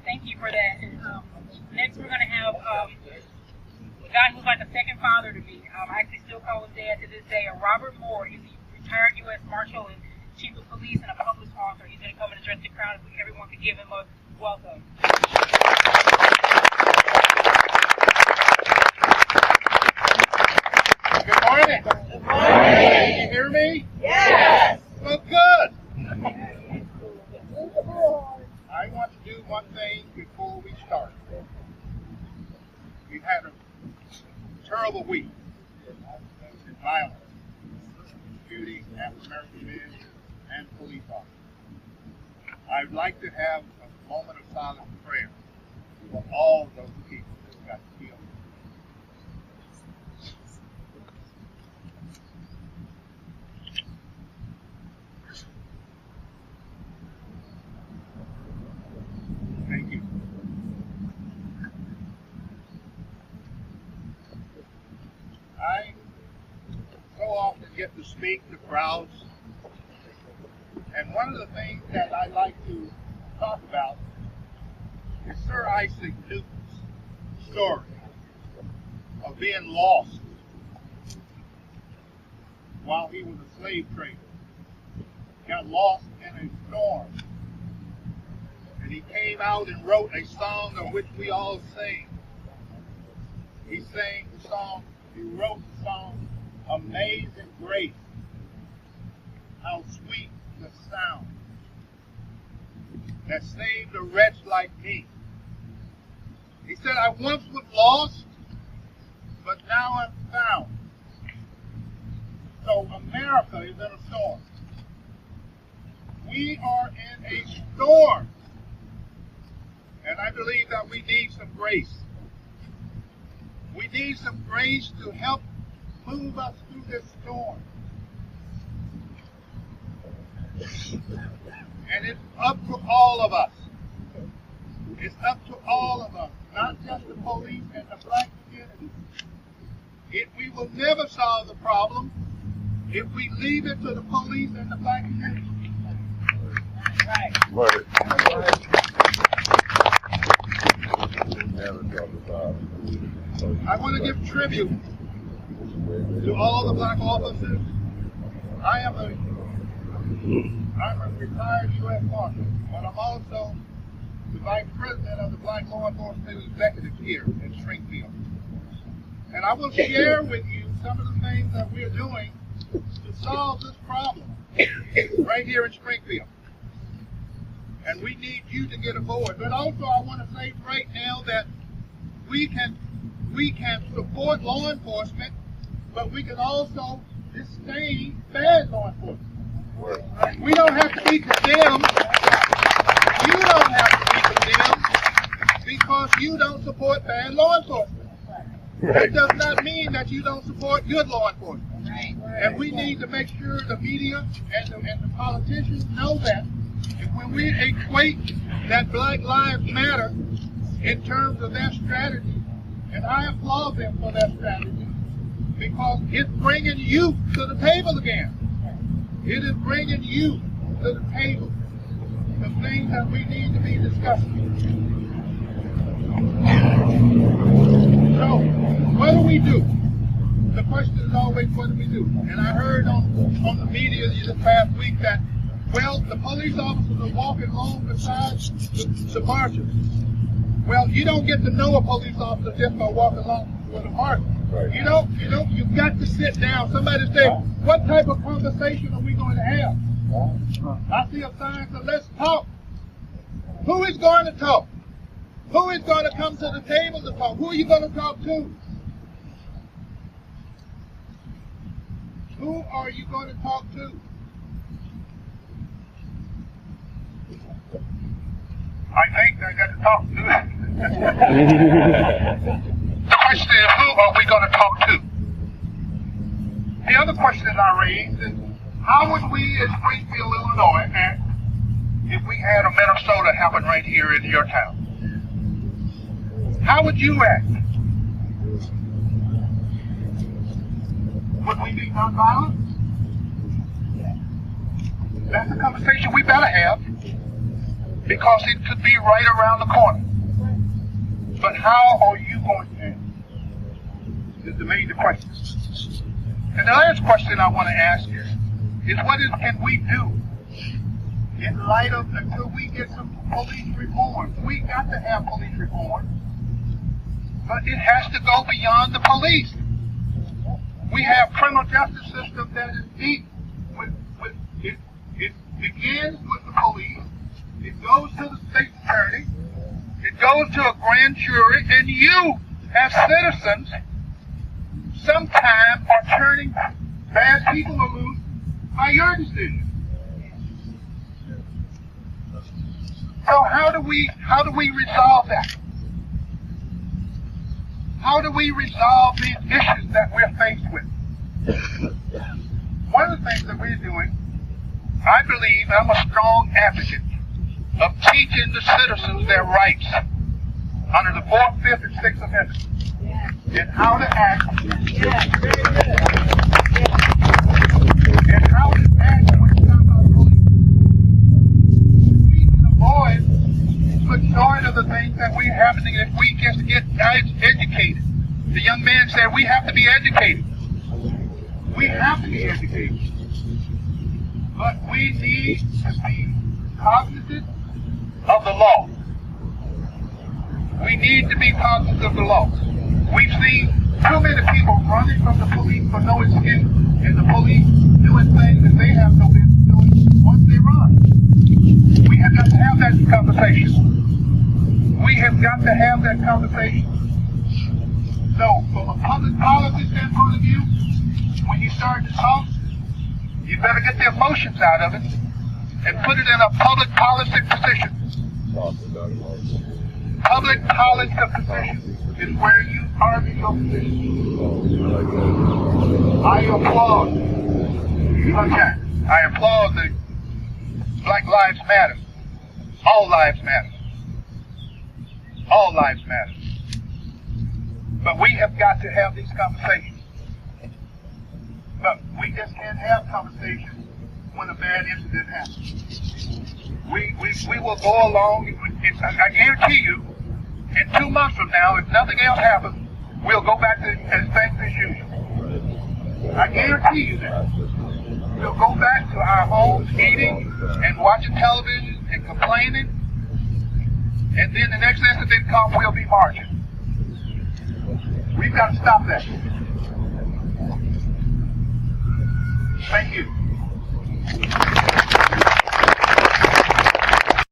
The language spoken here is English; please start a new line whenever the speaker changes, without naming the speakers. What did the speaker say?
Thank you for that. Next, we're going to have a guy who's like a second father to me. I actually still call him Dad to this day. Robert Moore. He's a retired U.S. Marshal and Chief of Police and a published author. He's going to come and address the crowd. If everyone could give him a welcome.
Good morning.
Good morning.
Can you hear me?
Yes.
Well, good. I want to do one thing before we start. We've had a terrible week in violence, shooting African-American men and police officers. I'd like to have a moment of silent prayer for all those people that got killed. Thank you. I so often get to speak to crowds, and one of the things that I like to talk about is Sir Isaac Newton's story of being lost while he was a slave trader. Got lost in a storm. And he came out and wrote a song of which we all sing. He sang the song, he wrote the song, Amazing Grace. How sweet the sound that saved a wretch like me. He said, I once was lost, but now I'm found. So America is in a storm. We are in a storm. And I believe that we need some grace. We need some grace to help move us through this storm. And it's up to all of us. It's up to all of us, not just the police and the black community. We will never solve the problem if we leave it to the police and the black community. Right. I want to give tribute to all the black officers. I'm a retired U.S. Marshal, but I'm also the Vice President of the Black Law Enforcement Executive here in Springfield. And I will share with you some of the things that we're doing to solve this problem right here in Springfield. And we need you to get aboard. But also I want to say right now that we can support law enforcement, but we can also disdain bad law enforcement. We don't have to be condemned. You don't have to be condemned because you don't support bad law enforcement. That does not mean that you don't support good law enforcement. And we need to make sure the media and the politicians know that. And when we equate that Black Lives Matter in terms of their strategy, and I applaud them for their strategy, because it's bringing youth to the table again. It is bringing youth to the table, the things that we need to be discussing. So, what do we do? The question is always, what do we do? And I heard on the media this past week that, well, the police officers are walking along beside the marchers. Well, you don't get to know a police officer just by walking along with a marcher. Right. You've got to sit down. Somebody said, what type of conversation are we going to have? I see a sign that let's talk. Who is going to talk? Who is going to come to the table to talk? Who are you going to talk to? Who are you going to talk to? I think I got to talk to them. The question is, who are we going to talk to? The other question that I raised is, how would we in Springfield, Illinois, act if we had a Minnesota happen right here in your town? How would you act? Would we be nonviolent? That's a conversation we better have, because it could be right around the corner. But how are you going to is the major question. And the last question I want to ask you is can we do in light of, until we get some police reform? We got to have police reform, but it has to go beyond the police. We have criminal justice system that is deep with it begins with the police, it goes to the state attorney, it goes to a grand jury, and you, as citizens, sometimes are turning bad people loose by your decision. So how do we resolve that? How do we resolve these issues that we're faced with? One of the things that we're doing, I believe, I'm a strong advocate of teaching the citizens their rights under the 4th, 5th, and 6th Amendments, and how to act, and how to act when it's not about police. We can avoid the majority of the things that we're happening if we just get guys educated. The young man said we have to be educated. We have to be educated. But we need to be cognizant of the law. We need to be cognizant of the law. We've seen too many people running from the police for no excuse, and the police doing things that they have no business doing once they run. We have got to have that conversation. We have got to have that conversation. So, from a public policy standpoint of view, when you start to talk, you better get the emotions out of it and put it in a public policy position. Public policy position is where you argue your position. I applaud. Okay. I applaud the Black Lives Matter. All lives matter. All lives matter. But we have got to have these conversations. But we just can't have conversations when a bad incident happens. We will go along, and I guarantee you, in 2 months from now, if nothing else happens, we'll go back to as things as usual. I guarantee you that. We'll go back to our homes, eating and watching television and complaining, and then the next incident comes, we'll be marching. We've got to stop that. Thank you.